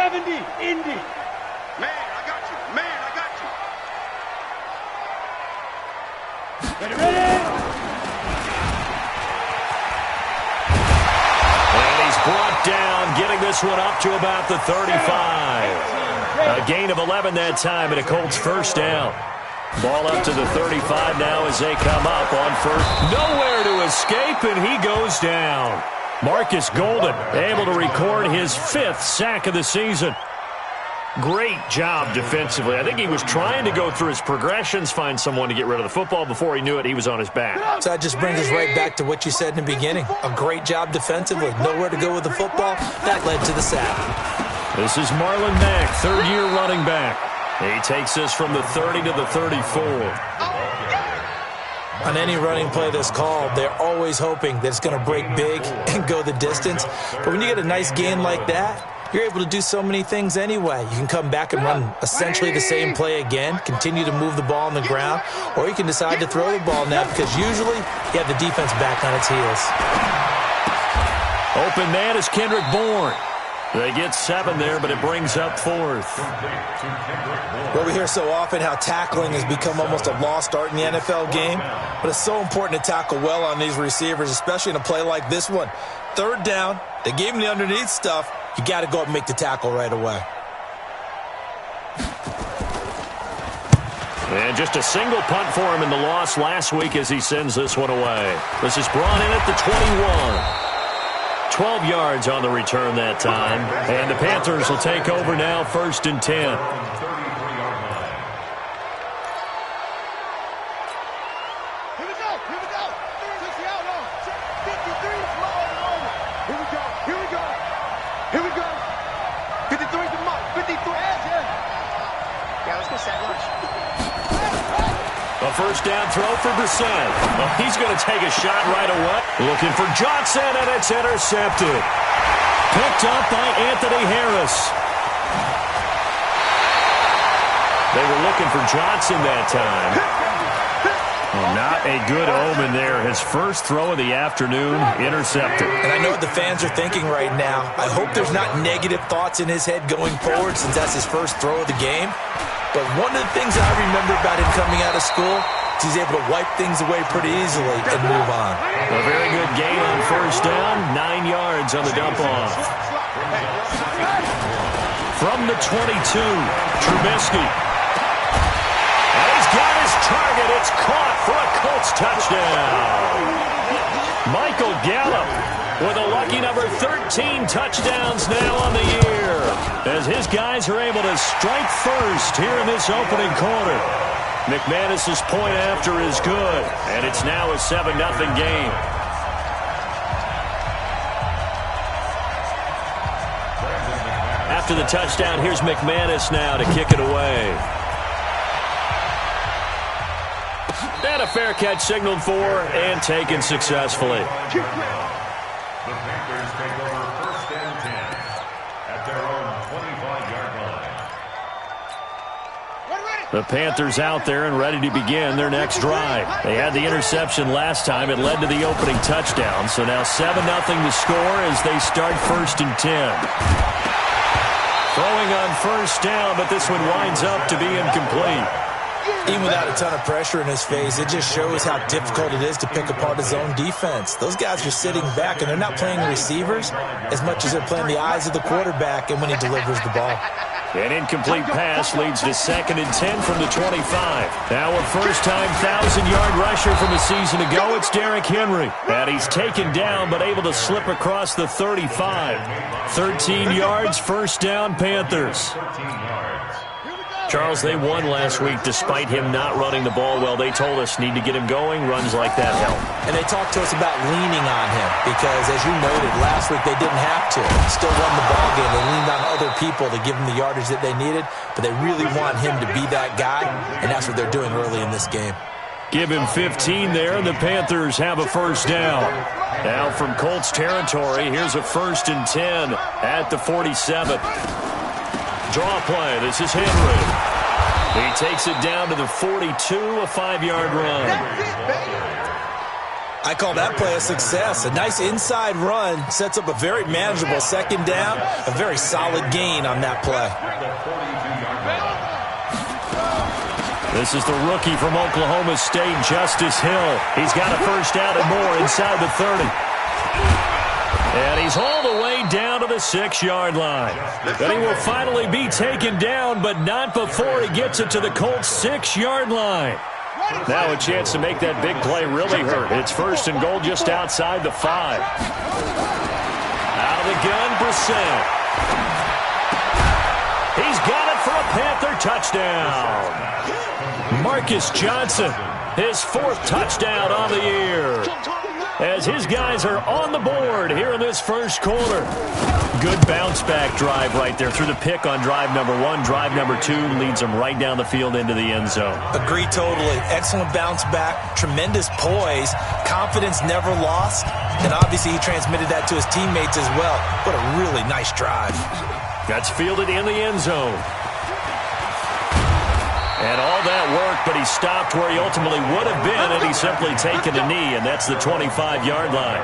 70, Indy. Man, I got you. Man, I got you. Ready, ready. And he's brought down, getting this one up to about the 35. A gain of 11 that time, and a Colts first down. Ball up to the 35 now as they come up on first. Nowhere to escape, and he goes down. Marcus Golden able to record his 5th sack of the season. Great job defensively. I think he was trying to go through his progressions, find someone to get rid of the football. Before he knew it, he was on his back. So that just brings us right back to what you said in the beginning. A great job defensively. Nowhere to go with the football. That led to the sack. This is Marlon Mack, 3rd-year running back. He takes this from the 30 to the 34. On any running play that's called, they're always hoping that it's going to break big and go the distance. But when you get a nice gain like that, you're able to do so many things anyway. You can come back and run essentially the same play again, continue to move the ball on the ground, or you can decide to throw the ball now because usually you have the defense back on its heels. Open man is Kendrick Bourne. They get 7 there, but it brings up 4th. Well, we hear so often how tackling has become almost a lost art in the NFL game, but it's so important to tackle well on these receivers, especially in a play like this one. 3rd down, they gave him the underneath stuff. You got to go up and make the tackle right away. And just a single punt for him in the loss last week as he sends this one away. This is brought in at the 21. 12 yards on the return that time. And the Panthers will take over now, 1st and 10. Here we go. 60 out long. 53 slow. Here we go. Here we go. 53 to Mark. 53. Yeah, let's go set lunch. A first down throw for Brissett. Well, he's going to take a shot right away. Looking for Johnson, and it's intercepted. Picked up by Anthony Harris. They were looking for Johnson that time. Well, not a good omen there. His first throw of the afternoon, intercepted. And I know what the fans are thinking right now. I hope there's not negative thoughts in his head going forward since that's his first throw of the game. But one of the things I remember about him coming out of school is he's able to wipe things away pretty easily and move on. A very good gain on first down, 9 yards on the dump-off. From the 22, Trubisky. And he's got his target. It's caught for a Colts touchdown. Michael Gallup with a lucky number 13 touchdowns now on the year, as his guys are able to strike first here in this opening quarter. McManus's point after is good, and it's now a 7-0 game. After the touchdown, here's McManus now to kick it away. And a fair catch signaled for and taken successfully. The Panthers take over 1st and 10 at their own 25-yard line. The Panthers out there and ready to begin their next drive. They had the interception last time. It led to the opening touchdown. So now 7-0 to score as they start 1st and 10. Throwing on first down, but this one winds up to be incomplete. Even without a ton of pressure in his face, it just shows how difficult it is to pick apart his own defense. Those guys are sitting back, and they're not playing receivers as much as they're playing the eyes of the quarterback and when he delivers the ball. An incomplete pass leads to 2nd and 10 from the 25. Now a first-time 1,000-yard rusher from a season ago. It's Derrick Henry. And he's taken down but able to slip across the 35. 13 yards, first down, Panthers. Charles, they won last week despite him not running the ball well. They told us need to get him going. Runs like that help. And they talked to us about leaning on him because, as you noted, last week they didn't have to. Still won the ball game. They leaned on other people to give them the yardage that they needed, but they really want him to be that guy, and that's what they're doing early in this game. Give him 15 there, and the Panthers have a first down. Now from Colts territory, here's a 1st and 10 at the 47. Draw play. This is Henry. He takes it down to the 42, a 5-yard run. I call that play a success. A nice inside run sets up a very manageable second down, a very solid gain on that play. This is the rookie from Oklahoma State, Justice Hill. He's got a first down and more inside the 30. And he's all the way down to the 6-yard line. But he will finally be taken down, but not before he gets it to the Colts' 6-yard line. Now a chance to make that big play really hurt. It's first and goal just outside the 5. Out of the gun, Brissett. He's got it for a Panther touchdown. Marcus Johnson, his 4th touchdown on the year, as his guys are on the board here in this first quarter. Good bounce-back drive right there through the pick on drive number 1. Drive number 2 leads them right down the field into the end zone. Agree totally. Excellent bounce-back, tremendous poise, confidence never lost, and obviously he transmitted that to his teammates as well. What a really nice drive. That's fielded in the end zone. And all that work, but he stopped where he ultimately would have been, and he's simply taken a knee, and that's the 25-yard line.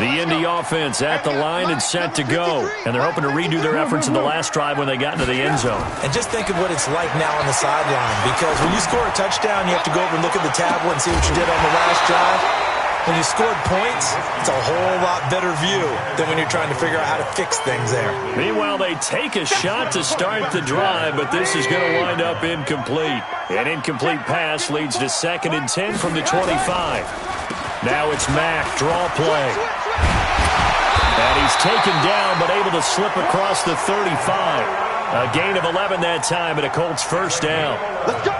The Indy offense at the line and set to go. And they're hoping to redo their efforts in the last drive when they got into the end zone. And just think of what it's like now on the sideline, because when you score a touchdown, you have to go over and look at the tablet and see what you did on the last drive. When you scored points, it's a whole lot better view than when you're trying to figure out how to fix things there. Meanwhile, they take a shot to start the drive, but this is going to wind up incomplete. An incomplete pass leads to 2nd and 10 from the 25. Now it's Mack, draw play. And he's taken down, but able to slip across the 35. A gain of 11 that time, and a Colts first down. Let's go.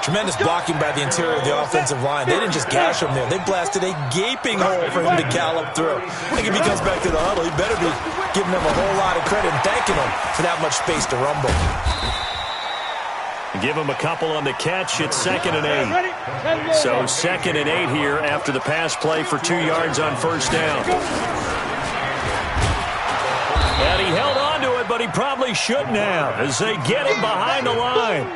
Tremendous blocking by the interior of the offensive line. They didn't just gash him there. They blasted a gaping hole for him to gallop through. I think if he comes back to the huddle, he better be giving them a whole lot of credit and thanking them for that much space to rumble. Give him a couple on the catch. It's 2nd and 8. So 2nd and 8 here after the pass play for 2 yards on first down. And he held on to it, but he probably shouldn't have as they get him behind the line.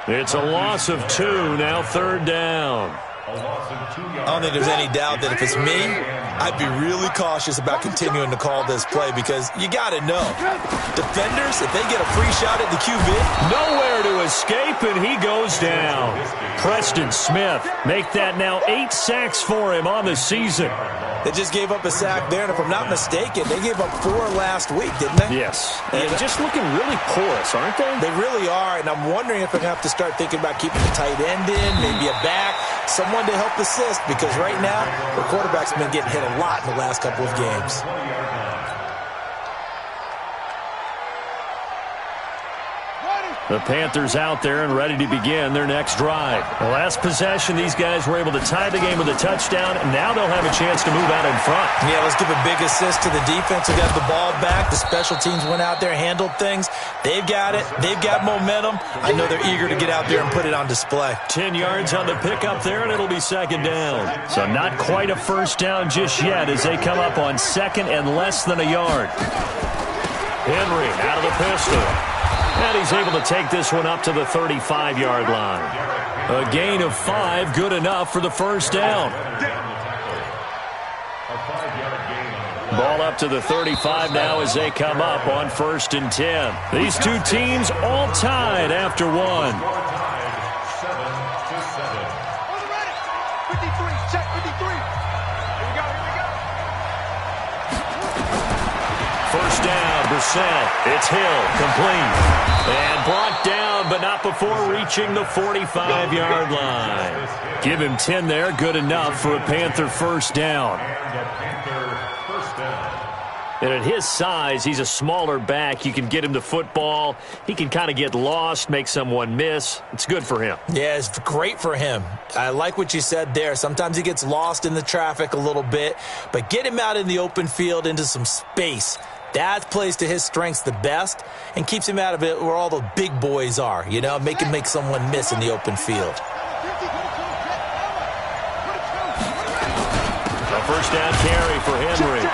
It's a loss of 2, now 3rd down. I don't think there's any doubt that if it's me, I'd be really cautious about continuing to call this play because you got to know. Defenders, if they get a free shot at the QB, nowhere to escape, and he goes down. Preston Smith make that now 8 sacks for him on the season. They just gave up a sack there, and if I'm not mistaken, they gave up 4 last week, didn't they? Yes. And just looking really porous, aren't they? They really are, and I'm wondering if they're going to have to start thinking about keeping a tight end in, maybe a back, someone to help assist, because right now, the quarterback's been getting hit a lot in the last couple of games. The Panthers out there and ready to begin their next drive. The last possession, these guys were able to tie the game with a touchdown, and now they'll have a chance to move out in front. Yeah, let's give a big assist to the defense who got the ball back. The special teams went out there, handled things. They've got it. They've got momentum. I know they're eager to get out there and put it on display. 10 yards on the pickup there, and it'll be 2nd down. So not quite a first down just yet as they come up on 2nd and less than a yard. Henry out of the pistol. And he's able to take this one up to the 35-yard line. A gain of 5, good enough for the first down. Ball up to the 35 now as they come up on 1st and 10. These two teams all tied after 1. 53, check 53. Here we go. First down, Brissett. It's Hill, complete. And brought down, but not before reaching the 45-yard line. Give him 10 there, good enough for a Panther first down. And at his size, he's a smaller back. You can get him the football. He can kind of get lost, make someone miss. It's good for him. Yeah, it's great for him. I like what you said there. Sometimes he gets lost in the traffic a little bit, but get him out in the open field into some space. That plays to his strengths the best and keeps him out of it where all the big boys are, you know, make him make someone miss in the open field. A first down carry for Henry.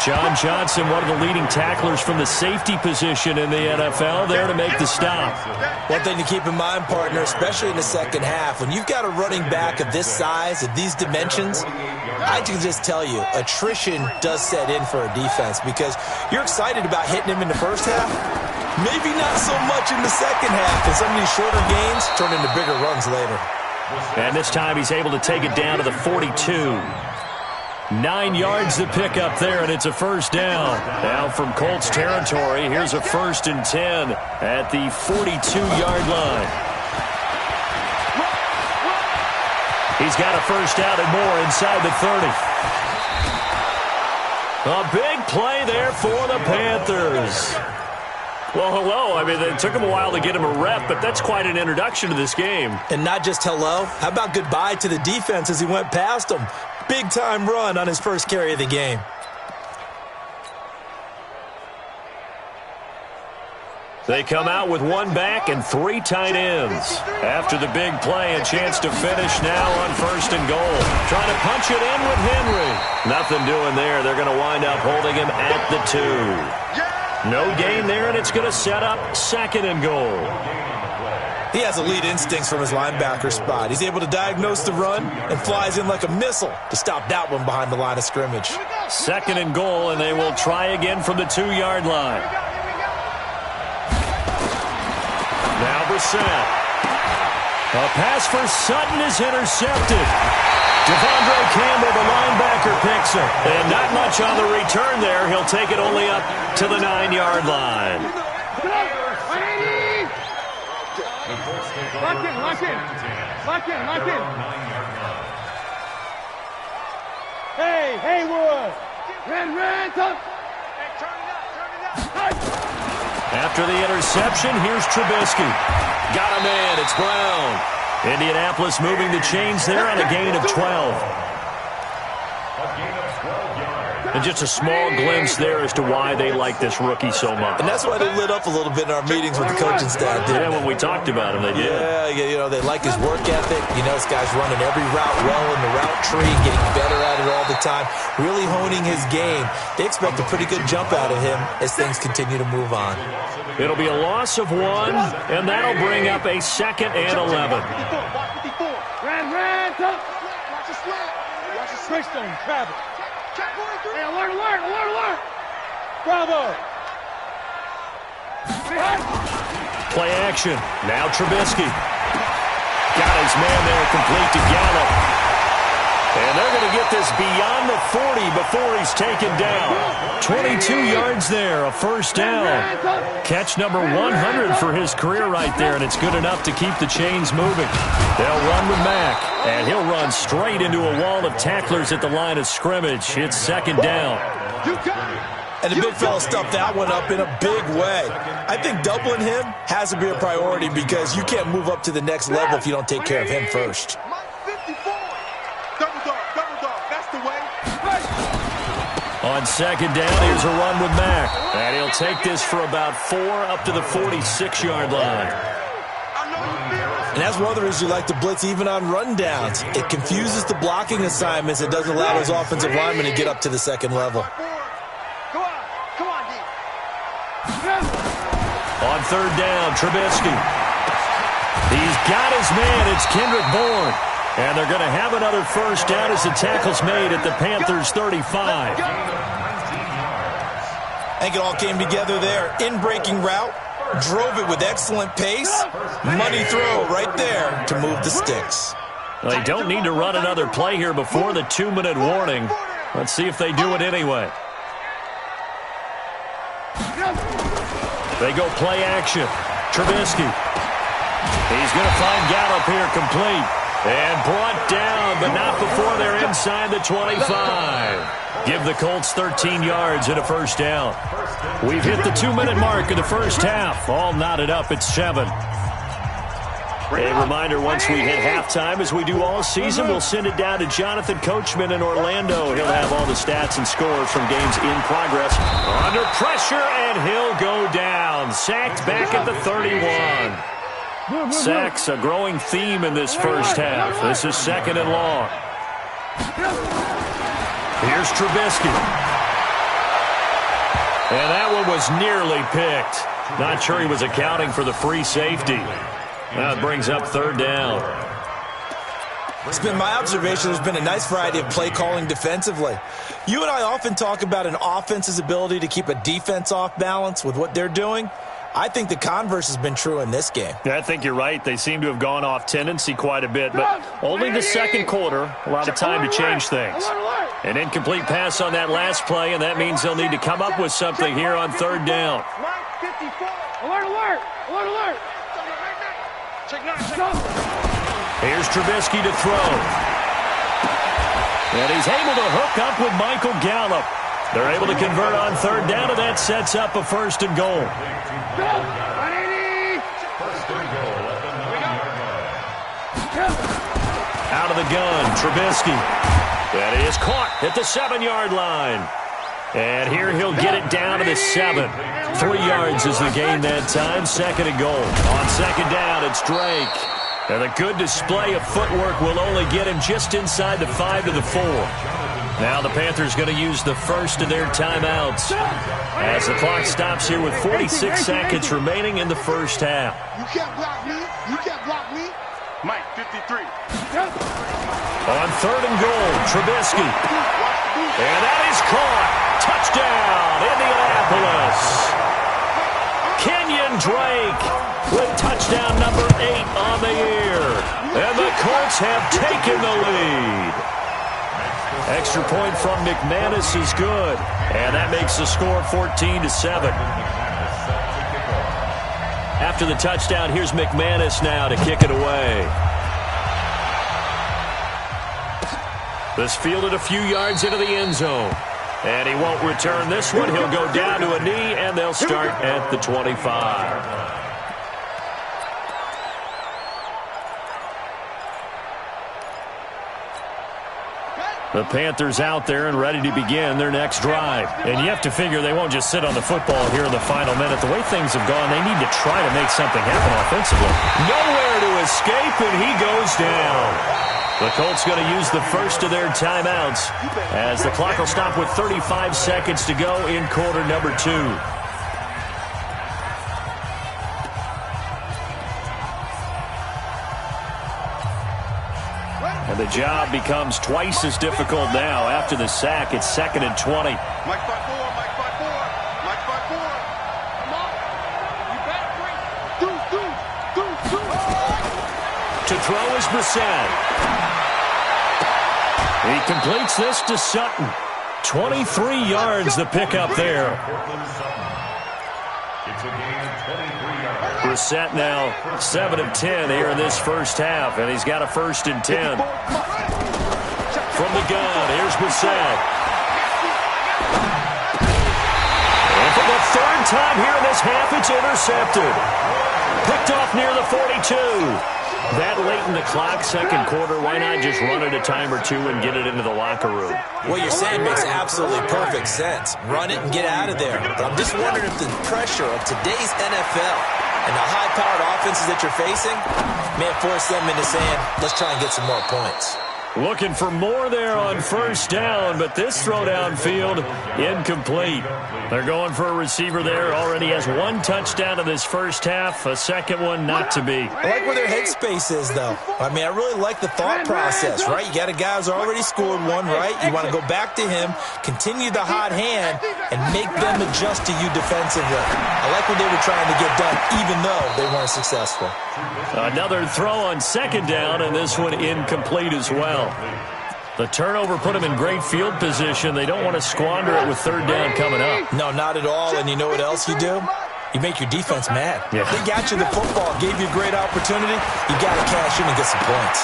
John Johnson, one of the leading tacklers from the safety position in the NFL, there to make the stop. One thing to keep in mind, partner, especially in the second half, when you've got a running back of this size, of these dimensions, I can just tell you, attrition does set in for a defense because you're excited about hitting him in the first half. Maybe not so much in the second half, and some of these shorter gains turn into bigger runs later. And this time he's able to take it down to the 42. 9 yards to pick up there, and it's a first down. Now from Colts territory, here's a 1st and 10 at the 42-yard line. He's got a first down and more inside the 30. A big play there for the Panthers. Well, hello. I mean, it took him a while to get him a rep, but that's quite an introduction to this game. And not just hello. How about goodbye to the defense as he went past him? Big-time run on his first carry of the game. They come out with 1 back and 3 tight ends. After the big play, a chance to finish now on 1st and goal. Trying to punch it in with Henry. Nothing doing there. They're going to wind up holding him at the 2. No gain there, and it's going to set up 2nd and goal. He has elite instincts from his linebacker spot. He's able to diagnose the run and flies in like a missile to stop that one behind the line of scrimmage. 2nd and goal, and they will try again from the 2-yard line. Now Brissett. A pass for Sutton is intercepted. Devondre Campbell, the linebacker, picks it. And not much on the return there. He'll take it only up to the 9-yard line. Lock in, lock in. Lock in, lock in. Hey, Haywood. Ran, tough. After the interception, here's Trubisky. Got a man, it's Brown. Indianapolis moving the chains there on a gain of 12. And just a small glimpse there as to why they like this rookie so much. And that's why they lit up a little bit in our meetings with the coaching staff, didn't Yeah, when we talked about him, they did. Yeah, you know, they like his work ethic. You know, this guy's running every route well in the route tree, getting better at it all the time, really honing his game. They expect a pretty good jump out of him as things continue to move on. It'll be a loss of 1, and that'll bring up a 2nd and 11. Ran, tough. Watch the slant. Watch the switch on Travis. Hey, alert. Bravo. Play action. Now Trubisky. Got his man there complete to Gallup. And they're going to get this beyond the 40 before he's taken down. 22 yards there, a first down. Catch number 100 for his career right there, and it's good enough to keep the chains moving. They'll run with Mack, and he'll run straight into a wall of tacklers at the line of scrimmage. It's 2nd down. And the big fella stuffed that one up in a big way. I think doubling him has to be a priority because you can't move up to the next level if you don't take care of him first. On 2nd down, here's a run with Mack. And he'll take this for about 4 up to the 46-yard line. And that's one of the reasons you like to blitz even on rundowns. It confuses the blocking assignments. It doesn't allow those offensive linemen to get up to the 2nd level. On 3rd down, Trubisky. He's got his man. It's Kendrick Bourne. And they're going to have another first down as the tackle's made at the Panthers' 35. I think it all came together there. In-breaking route, drove it with excellent pace. Money throw right there to move the sticks. Well, they don't need to run another play here before the 2-minute warning. Let's see if they do it anyway. They go play action. Trubisky. He's going to find Gallup here complete. And brought down, but not before they're inside the 25. Give the Colts 13 yards and a first down. We've hit the 2-minute mark of the first half. All knotted up at 7. A reminder, once we hit halftime, as we do all season, we'll send it down to Jonathan Coachman in Orlando. He'll have all the stats and scores from games in progress. Under pressure, and he'll go down. Sacked back at the 31. Sacks, a growing theme in this first half. This is 2nd and long. Here's Trubisky. And that one was nearly picked. Not sure he was accounting for the free safety. That brings up third down. It's been my observation there's been a nice variety of play calling defensively. You and I often talk about an offense's ability to keep a defense off balance with what they're doing. I think the converse has been true in this game. Yeah, I think you're right. They seem to have gone off tendency quite a bit, but only the second quarter, a lot of time to change things. An incomplete pass on that last play, and that means they'll need to come up with something here on third down. Alert, alert! Alert, alert! Here's Trubisky to throw. And he's able to hook up with Michael Gallup. They're able to convert on third down, and that sets up a first and goal. Out of the gun, Trubisky. That is caught at the 7-yard line. And here he'll get it down to the 7. 3 yards is the gain that time. Second and goal. On second down, it's Drake. And a good display of footwork will only get him just inside the 5 to the 4. Now the Panthers going to use the first of their timeouts as the clock stops here with 46 seconds remaining in the first half. You can't block me. You can't block me. Mike, 53. On third and goal, Trubisky. And that is caught. Touchdown, Indianapolis. Kenyon Drake with touchdown number 8 on the year. And the Colts have taken the lead. Extra point from McManus is good. And that makes the score 14-7. After the touchdown, here's McManus now to kick it away. This fielded a few yards into the end zone. And he won't return this one. He'll go down to a knee, and they'll start at the 25. The Panthers out there and ready to begin their next drive. And you have to figure they won't just sit on the football here in the final minute. The way things have gone, they need to try to make something happen offensively. Nowhere to escape, and he goes down. The Colts going to use the first of their timeouts as the clock will stop with 35 seconds to go in quarter number 2. And the job becomes twice as difficult now. After the sack, it's 2nd and 20. Mike 5-4, Mike 5-4, Mike 5-4. Come on. You back, To throw is Brissett. He completes this to Sutton. 23 yards the pickup there. Brissett now 7 of 10 here in this first half, and he's got a 1st and 10. From the gun, here's Brissett. And for the 3rd time here in this half, it's intercepted. Picked off near the 42. That late in the clock, second quarter, why not just run it a time or two and get it into the locker room? What you're saying makes absolutely perfect sense. Run it and get out of there. But I'm just wondering if the pressure of today's NFL and the high-powered offenses that you're facing may have forced them into saying, let's try and get some more points. Looking for more there on first down, but this throw downfield incomplete. They're going for a receiver there. Already has 1 touchdown in this first half, a second one not to be. I like where their headspace is, though. I mean, I really like the thought process, right? You got a guy who's already scored one, right? You want to go back to him, continue the hot hand, and make them adjust to you defensively. I like what they were trying to get done, even though they weren't successful. Another throw on second down, and this one incomplete as well. The turnover put them in great field position. They don't want to squander it with third down coming up. No, not at all. And you know what else you do? You make your defense mad. Yeah. They got you the football, gave you a great opportunity. You got to cash in and get some points.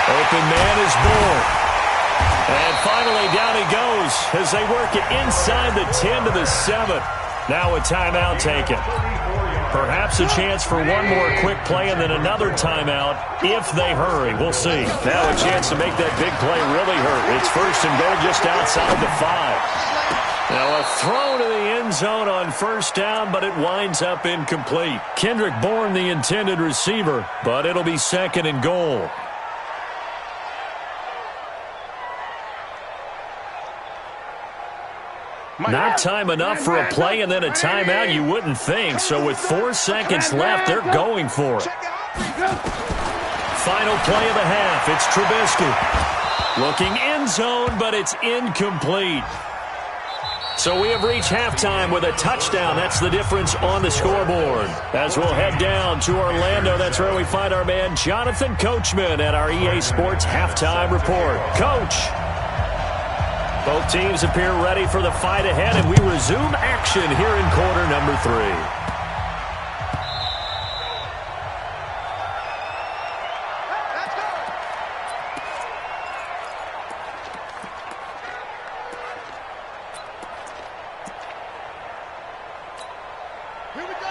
Open man is born. And finally down he goes as they work it inside the 10 to the 7. Now a timeout taken. Perhaps a chance for one more quick play and then another timeout if they hurry. We'll see. Now a chance to make that big play really hurt. It's 1st and goal just outside the 5. Now a throw to the end zone on first down, but it winds up incomplete. Kendrick Bourne, the intended receiver, but it'll be 2nd and goal. Not time enough for a play and then a timeout, you wouldn't think. So with 4 seconds left, they're going for it. Final play of the half. It's Trubisky. Looking end zone, but it's incomplete. So we have reached halftime with a touchdown. That's the difference on the scoreboard. As we'll head down to Orlando, that's where we find our man Jonathan Coachman at our EA Sports Halftime Report. Coach. Both teams appear ready for the fight ahead, and we resume action here in quarter number 3.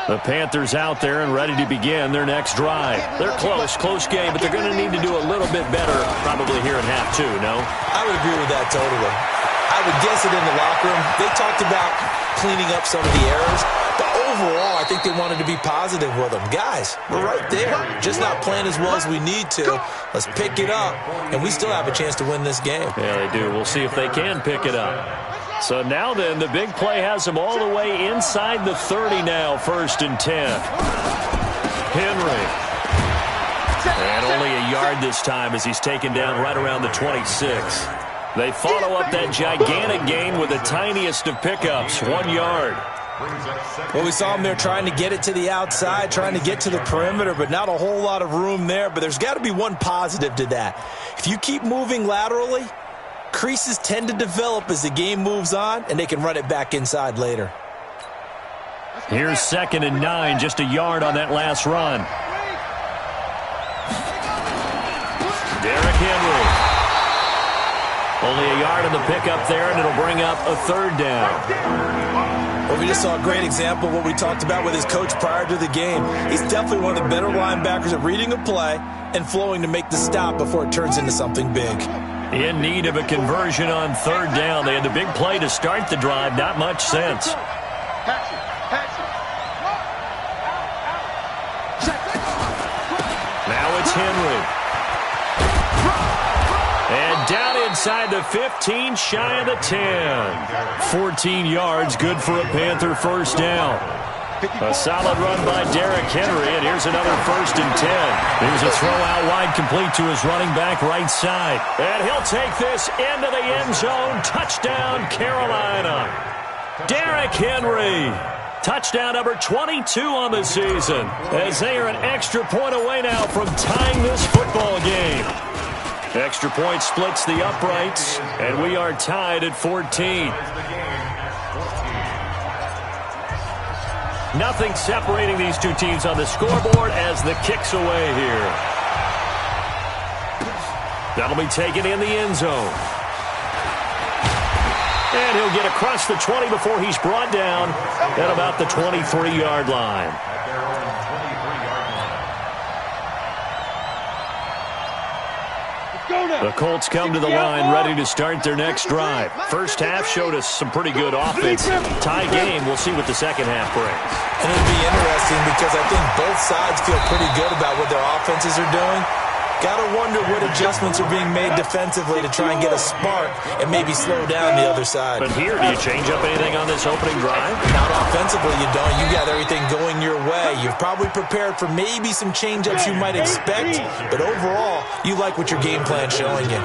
The Panthers out there and ready to begin their next drive. They're close game, but they're going to need to do a little bit better probably here in half 2, no? I would agree with that totally. I would guess it in the locker room. They talked about cleaning up some of the errors, but overall, I think they wanted to be positive with them. Guys, we're right there. Just not playing as well as we need to. Let's pick it up, and we still have a chance to win this game. Yeah, they do. We'll see if they can pick it up. So now then, the big play has them all the way inside the 30 now, 1st and 10. Henry. And only a yard this time as he's taken down right around the 26. They follow up that gigantic gain with the tiniest of pickups, 1 yard. Well, we saw him there trying to get it to the outside, trying to get to the perimeter, but not a whole lot of room there. But there's got to be one positive to that. If you keep moving laterally, creases tend to develop as the game moves on, and they can run it back inside later. Here's 2nd and 9, just a yard on that last run. Derrick Henry. Only a yard on the pickup there, and it'll bring up a 3rd down. Well, we just saw a great example of what we talked about with his coach prior to the game. He's definitely one of the better linebackers at reading a play and flowing to make the stop before it turns into something big. In need of a conversion on 3rd down. They had the big play to start the drive. Not much sense. Now it's Henry. And down inside the 15, shy of the 10. 14 yards, good for a Panther 1st down. A solid run by Derrick Henry, and here's another 1st and 10. Here's a throw out wide, complete to his running back right side. And he'll take this into the end zone. Touchdown, Carolina. Derrick Henry. Touchdown number 22 on the season, as they are an extra point away now from tying this football game. Extra point splits the uprights, and we are tied at 14. Nothing separating these two teams on the scoreboard as the kick's away here. That'll be taken in the end zone. And he'll get across the 20 before he's brought down at about the 23-yard line. The Colts come to the line ready to start their next drive. First half showed us some pretty good offense. Tie game. We'll see what the second half brings. And it'll be interesting because I think both sides feel pretty good about what their offenses are doing. Got to wonder what adjustments are being made defensively to try and get a spark and maybe slow down the other side. But here, do you change up anything on this opening drive? Not offensively, you don't. You got everything going your way. You've probably prepared for maybe some change-ups you might expect, but overall, you like what your game plan's showing you.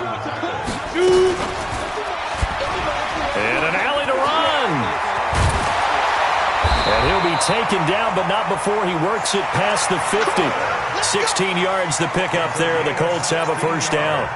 And an alley to run. And he'll be taken down, but not before he works it past the 50. 16 yards the pickup there. The Colts have a first down.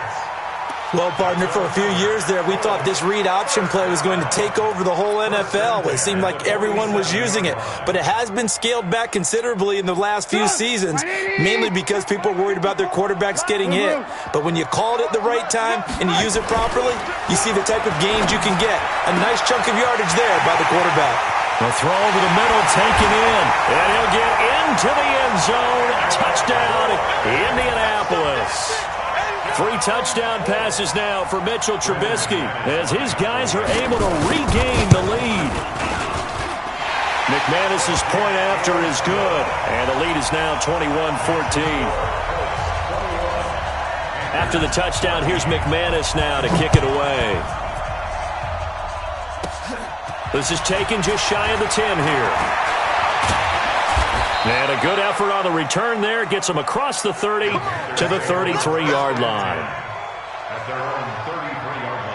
Well, partner, for a few years there, we thought this read option play was going to take over the whole NFL. It seemed like everyone was using it, but it has been scaled back considerably in the last few seasons, mainly because people are worried about their quarterbacks getting hit. But when you call it at the right time and you use it properly, you see the type of gains you can get. A nice chunk of yardage there by the quarterback. A throw over the middle, taken in, and he'll get into the end zone. Touchdown, Indianapolis. 3 touchdown passes now for Mitchell Trubisky as his guys are able to regain the lead. McManus's point after is good, and the lead is now 21-14. After the touchdown, here's McManus now to kick it away. This is taken just shy of the 10 here. And a good effort on the return there. Gets them across the 30 to the 33-yard line. At their own 33-yard line.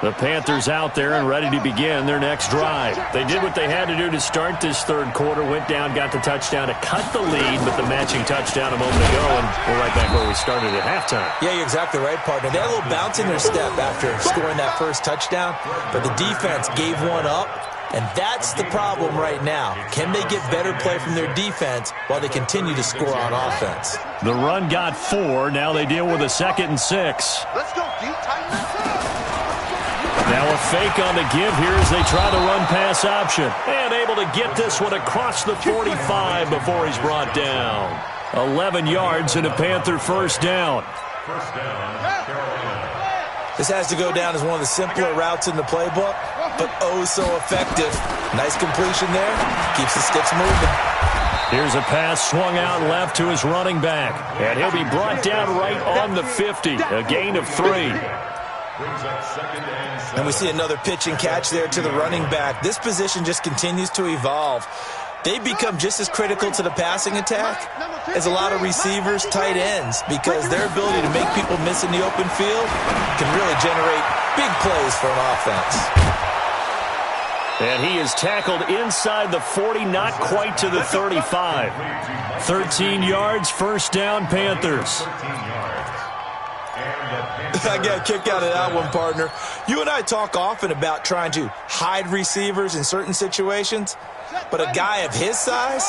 The Panthers out there and ready to begin their next drive. They did what they had to do to start this third quarter, went down, got the touchdown to cut the lead, but the matching touchdown a moment ago, and we're right back where we started at halftime. Yeah, you're exactly right, partner. They had a little bounce in their step after scoring that first touchdown, but the defense gave one up, and that's the problem right now. Can they get better play from their defense while they continue to score on offense? The run got 4. Now they deal with a 2nd and 6. Let's go, D. Tighten. Now a fake on the give here as they try the run-pass option. And able to get this one across the 45 before he's brought down. 11 yards and a Panther first down. First down, Carolina. This has to go down as one of the simpler routes in the playbook, but oh so effective. Nice completion there. Keeps the sticks moving. Here's a pass swung out left to his running back. And he'll be brought down right on the 50. A gain of 3. And we see another pitch and catch there to the running back. This position just continues to evolve. They become just as critical to the passing attack as a lot of receivers, tight ends, because their ability to make people miss in the open field can really generate big plays for an offense. And he is tackled inside the 40, not quite to the 35. 13 yards, first down, Panthers. I got a kick out of that one, partner. You and I talk often about trying to hide receivers in certain situations, but a guy of his size,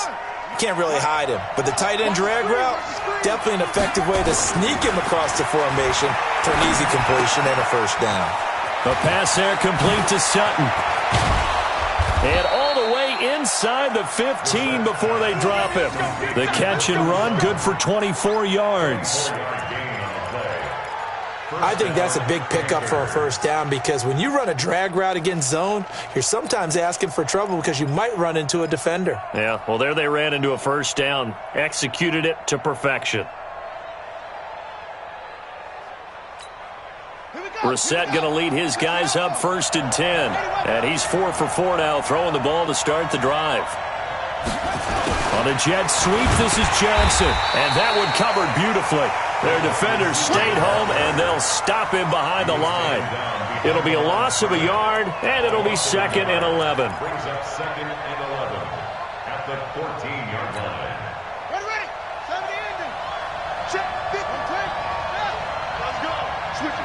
can't really hide him. But the tight end drag route, definitely an effective way to sneak him across the formation for an easy completion and a first down. The pass there complete to Sutton. And all the way inside the 15 before they drop him. The catch and run, good for 24 yards. I think that's a big pickup for a first down because when you run a drag route against zone, you're sometimes asking for trouble because you might run into a defender. Yeah, well, there they ran into a first down, executed it to perfection. Brissett going to lead his guys up 1st and 10. And he's 4 for 4 now, throwing the ball to start the drive. On a jet sweep, this is Johnson. And that one covered beautifully. Their defenders stayed home, and they'll stop him behind the line. It'll be a loss of a yard, and it'll be 2nd and 11. Brings up 2nd and 11 at the 14-yard line. Ready. Time to end it. Check. Let's go. Switch.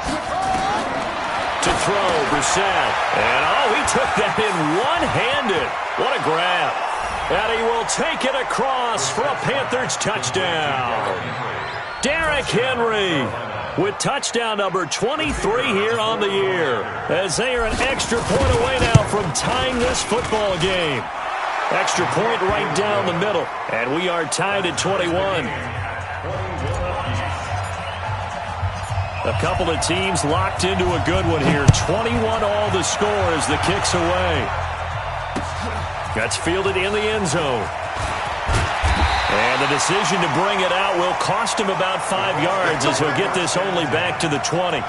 To throw, Brissett. And, he took that in one-handed. What a grab. And he will take it across for a Panthers touchdown. Derrick Henry with touchdown number 23 here on the year, as they are an extra point away now from tying this football game. Extra point right down the middle, and we are tied at 21. A couple of teams locked into a good one here. 21 all the score as the kick's away. That's fielded in the end zone. And the decision to bring it out will cost him about 5 yards as he'll get this only back to the 20.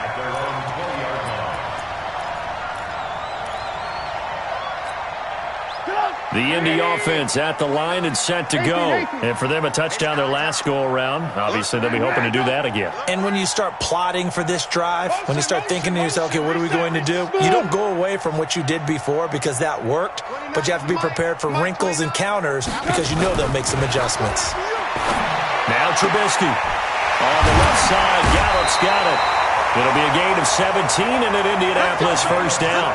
The Indy offense at the line and set to go. And for them, a touchdown their last go-around. Obviously, they'll be hoping to do that again. And when you start plotting for this drive, when you start thinking to yourself, okay, what are we going to do? You don't go away from what you did before because that worked, but you have to be prepared for wrinkles and counters because you know they'll make some adjustments. Now Trubisky on the left side. Gallup's got it. It'll be a gain of 17 and an Indianapolis first down.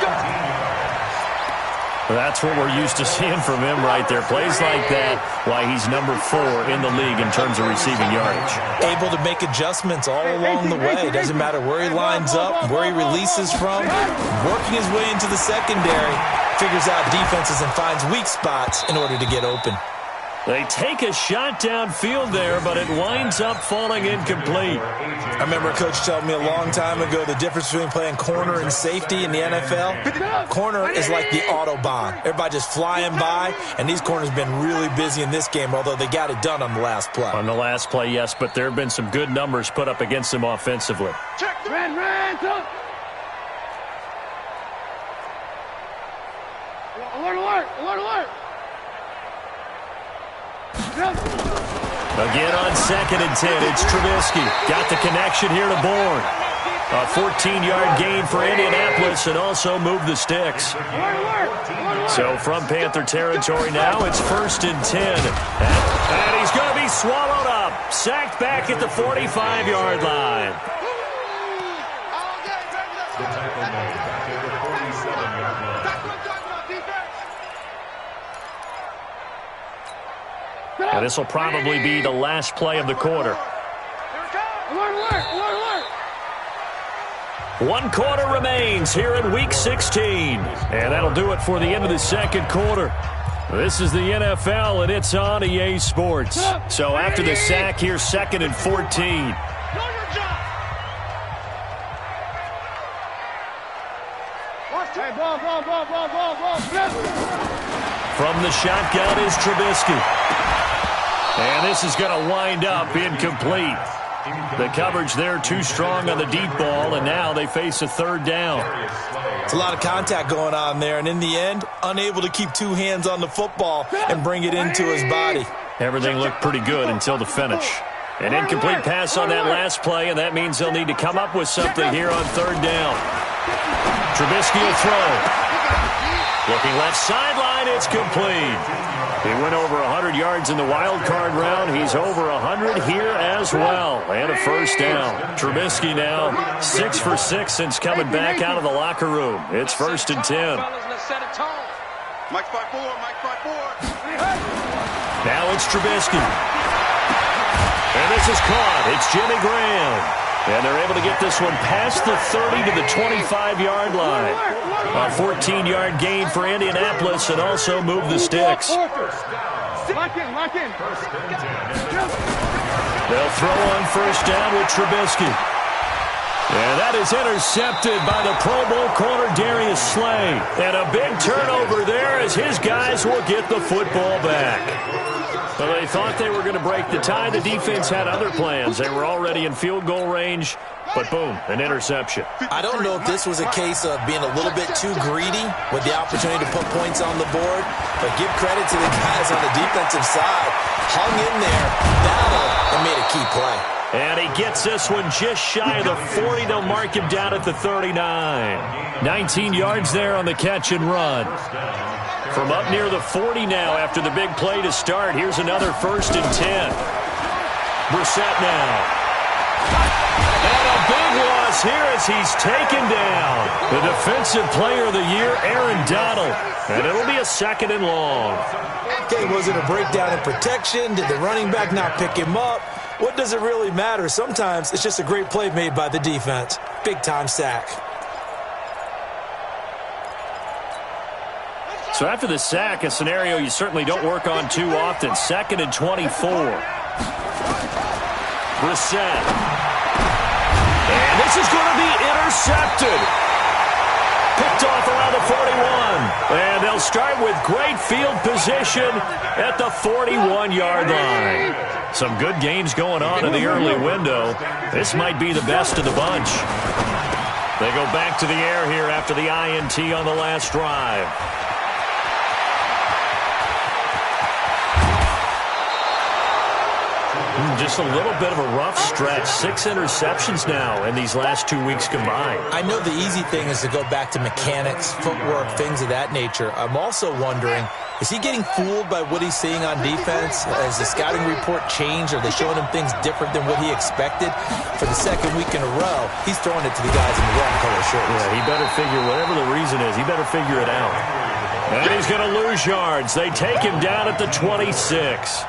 That's what we're used to seeing from him right there. Plays like that, why he's number 4 in the league in terms of receiving yardage. Able to make adjustments all along the way. Doesn't matter where he lines up, where he releases from. Working his way into the secondary. Figures out defenses and finds weak spots in order to get open. They take a shot downfield there, but it winds up falling incomplete. I remember a coach telling me a long time ago the difference between playing corner and safety in the NFL. Corner is like the Autobahn. Everybody just flying by, and these corners have been really busy in this game, although they got it done on the last play. On the last play, yes, but there have been some good numbers put up against them offensively. Ran, alert, alert, alert, alert. Again on 2nd and 10, it's Trubisky. Got the connection here to Bourne. A 14-yard gain for Indianapolis and also moved the sticks. So from Panther territory now, it's 1st and 10. And he's going to be swallowed up. Sacked back at the 45-yard line. And this will probably be the last play of the quarter. One quarter remains here in Week 16. And that'll do it for the end of the second quarter. This is the NFL, and it's on EA Sports. So after the sack, here's 2nd and 14. From the shotgun is Trubisky. And this is going to wind up incomplete. The coverage there too strong on the deep ball, and now they face a 3rd down. It's a lot of contact going on there, and in the end, unable to keep 2 hands on the football and bring it into his body. Everything looked pretty good until the finish. An incomplete pass on that last play, and that means they'll need to come up with something here on 3rd down. Trubisky will throw. Looking left sideline, it's complete. He went over 100 yards in the wild card round. He's over 100 here as well. And a 1st down. Trubisky now 6 for 6 since coming back out of the locker room. It's 1st and 10. Mike 5-4, Mike 5-4. Now it's Trubisky. And this is caught. It's Jimmy Graham. And they're able to get this one past the 30 to the 25-yard line. A 14-yard gain for Indianapolis and also move the sticks. Lock in. They'll throw on 1st down with Trubisky. And that is intercepted by the Pro Bowl corner Darius Slay. And a big turnover there as his guys will get the football back. Well, they thought they were going to break the tie. The defense had other plans. They were already in field goal range, but boom, an interception. I don't know if this was a case of being a little bit too greedy with the opportunity to put points on the board, but give credit to the guys on the defensive side. Hung in there, battled, and made a key play. And he gets this one just shy of the 40. They'll mark him down at the 39. 19 yards there on the catch and run. From up near the 40 now after the big play to start. Here's another 1st and 10. Brissett now. And a big loss here as he's taken down. The defensive player of the year, Aaron Donald. And it'll be a 2nd and long. Okay, was it a breakdown in protection? Did the running back not pick him up? What does it really matter? Sometimes it's just a great play made by the defense. Big-time sack. So after the sack, a scenario you certainly don't work on too often. 2nd and 24. Brissett. And this is going to be intercepted. Picked off around the 41. And they'll start with great field position at the 41-yard line. Some good games going on in the early window. This might be the best of the bunch. They go back to the air here after the INT on the last drive. Just a little bit of a rough stretch. 6 interceptions now in these last 2 weeks combined. I know the easy thing is to go back to mechanics, footwork, things of that nature. I'm also wondering, is he getting fooled by what he's seeing on defense? Has the scouting report changed? Are they showing him things different than what he expected? For the 2nd week in a row, he's throwing it to the guys in the wrong color shirts. Yeah, he better figure, whatever the reason is, he better figure it out. And he's going to lose yards. They take him down at the 26.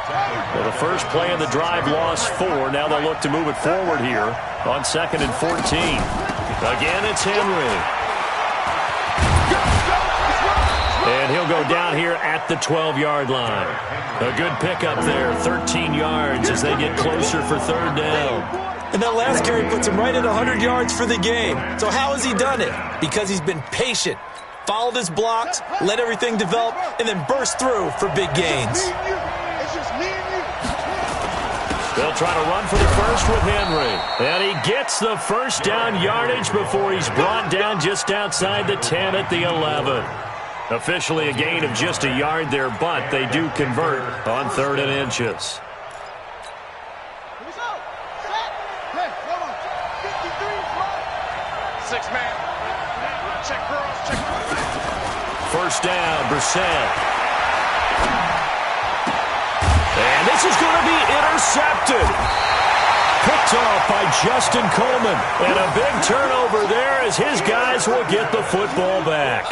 Well, the first play of the drive lost 4. Now they'll look to move it forward here on 2nd and 14. Again, it's Henry. And he'll go down here at the 12-yard line. A good pickup there, 13 yards as they get closer for third down. And that last carry puts him right at 100 yards for the game. So how has he done it? Because he's been patient, followed his blocks, let everything develop, and then burst through for big gains. They'll try to run for the first with Henry. And he gets the first down yardage before he's brought down just outside the 10 at the 11. Officially a gain of just a yard there, but they do convert on 3rd and inches. Six-man. Check girls, check girls. First down, Brissett. And this is going to be intercepted. Picked off by Justin Coleman. And a big turnover there as his guys will get the football back.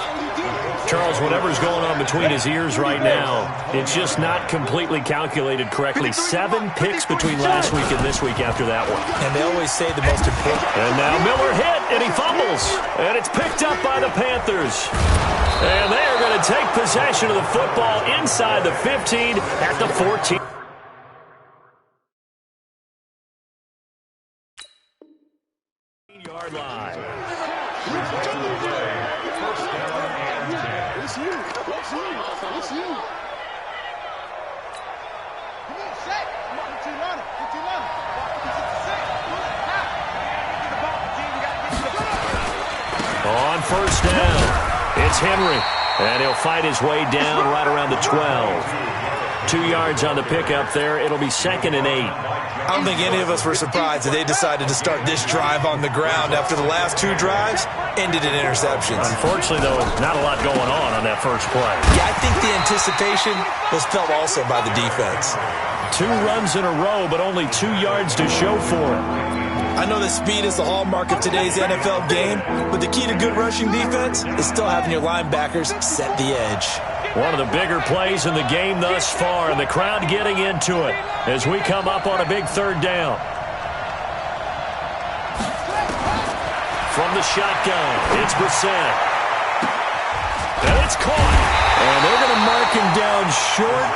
Charles, whatever's going on between his ears right now, it's just not completely calculated correctly. 7 picks between last week and this week after that one. And they always say the most important. And now Miller hit, and he fumbles. And it's picked up by the Panthers. And they are going to take possession of the football inside the 15 at the 14. Yard line. It's you. It's you. Come on, Shaq. Come on, get your line. On first down, it's Henry. And he'll fight his way down right around the 12. 2 yards on the pickup there. It'll be 2nd and 8. I don't think any of us were surprised that they decided to start this drive on the ground after the last 2 drives ended in interceptions. Unfortunately, though, not a lot going on that first play. Yeah, I think the anticipation was felt also by the defense. 2 runs in a row, but only 2 yards to show for it. I know that speed is the hallmark of today's NFL game, but the key to good rushing defense is still having your linebackers set the edge. One of the bigger plays in the game thus far, and the crowd getting into it as we come up on a big 3rd down. From the shotgun, it's Brissett. And it's caught. And they're going to mark him down short,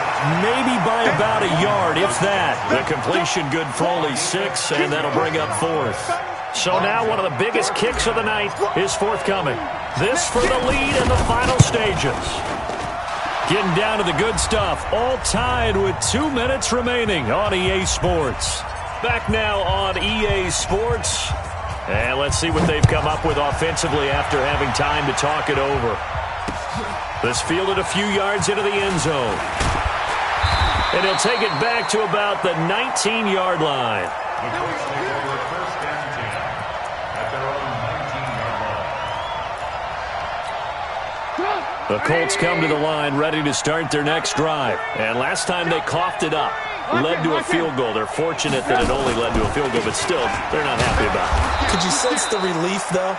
maybe by about a yard, if that. The completion good for only 6, and that'll bring up 4th. So now one of the biggest kicks of the night is forthcoming. This for the lead in the final stages. Getting down to the good stuff, all tied with 2 minutes remaining on EA Sports. Back now on EA Sports. And let's see what they've come up with offensively after having time to talk it over. This fielded a few yards into the end zone. And he'll take it back to about the 19-yard line. The Colts come to the line ready to start their next drive. And last time they coughed it up, led to a field goal. They're fortunate that it only led to a field goal, but still, they're not happy about it. Could you sense the relief, though,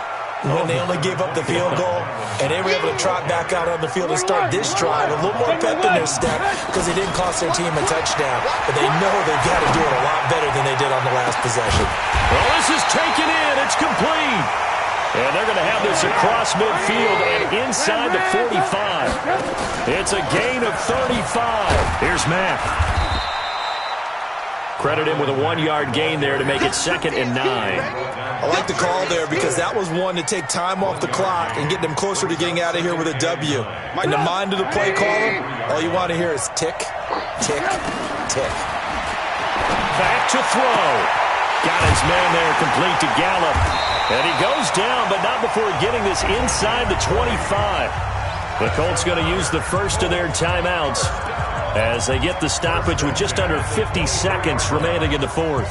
when they only gave up the field goal and they were able to trot back out on the field and start this drive a little more pep in their step because they didn't cost their team a touchdown, but they know they've got to do it a lot better than they did on the last possession. Well, this is taken in. It's complete. And they're going to have this across midfield and inside the 45. It's a gain of 35. Here's Mack. Credit him with a 1-yard gain there to make it 2nd and 9. I like the call there because that was one to take time off the clock and get them closer to getting out of here with a W. In the mind of the play caller, all you want to hear is tick, tick, tick. Back to throw. Got his man there complete to Gallup. And he goes down, but not before getting this inside the 25. The Colts going to use the first of their timeouts as they get the stoppage with just under 50 seconds remaining in the 4th.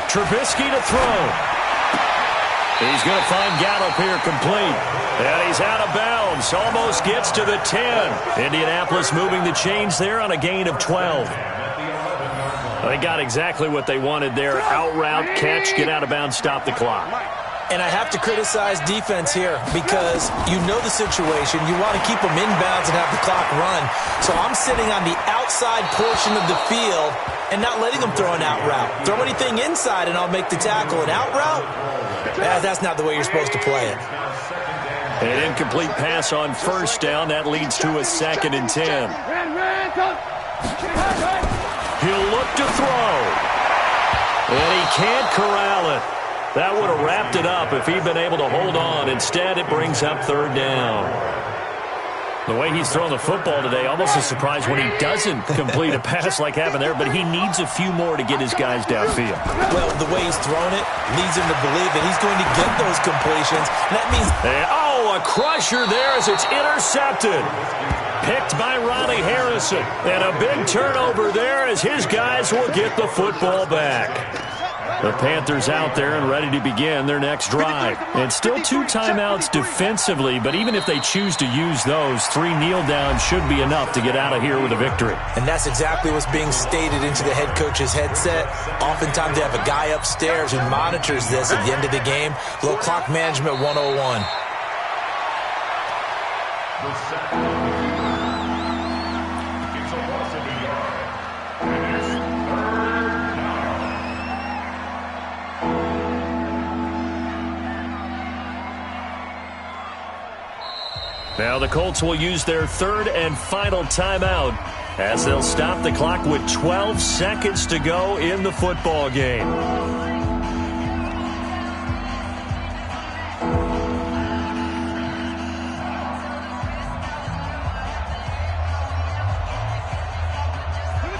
Trubisky to throw. He's going to find Gallup here complete. And he's out of bounds. Almost gets to the 10. Indianapolis moving the chains there on a gain of 12. They got exactly what they wanted there. Out route, catch, get out of bounds, stop the clock. And I have to criticize defense here because you know the situation. You want to keep them inbounds and have the clock run. So I'm sitting on the outside portion of the field and not letting them throw an out route. Throw anything inside and I'll make the tackle. An out route? That's not the way you're supposed to play it. An incomplete pass on first down. That leads to a 2nd and 10. He'll look to throw. And he can't corral it. That would have wrapped it up if he'd been able to hold on. Instead, it brings up 3rd down. The way he's throwing the football today, almost a surprise when he doesn't complete a pass like happened there, but he needs a few more to get his guys downfield. Well, the way he's thrown it leads him to believe that he's going to get those completions. And that means... a crusher there as it's intercepted. Picked by Ronnie Harrison. And a big turnover there as his guys will get the football back. The Panthers out there and ready to begin their next drive. And still 2 timeouts defensively, but even if they choose to use those, 3 kneel downs should be enough to get out of here with a victory. And that's exactly what's being stated into the head coach's headset. Oftentimes they have a guy upstairs who monitors this at the end of the game. Little clock management 101. It's a loss of a yard. And it's 3rd down. Now the Colts will use their 3rd and final timeout as they'll stop the clock with 12 seconds to go in the football game.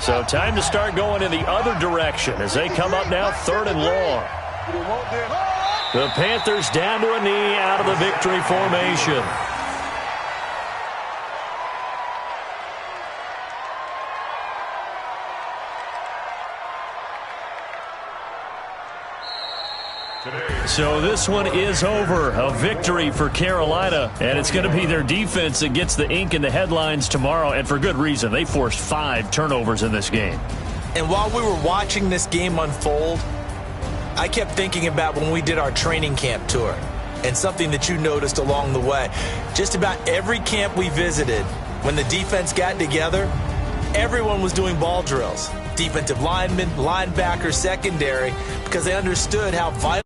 So time to start going in the other direction as they come up now 3rd and long. The Panthers down to a knee out of the victory formation. So this one is over. A victory for Carolina, and it's going to be their defense that gets the ink in the headlines tomorrow, and for good reason. They forced 5 turnovers in this game. And while we were watching this game unfold, I kept thinking about when we did our training camp tour and something that you noticed along the way. Just about every camp we visited, when the defense got together, everyone was doing ball drills. Defensive linemen, linebackers, secondary, because they understood how vital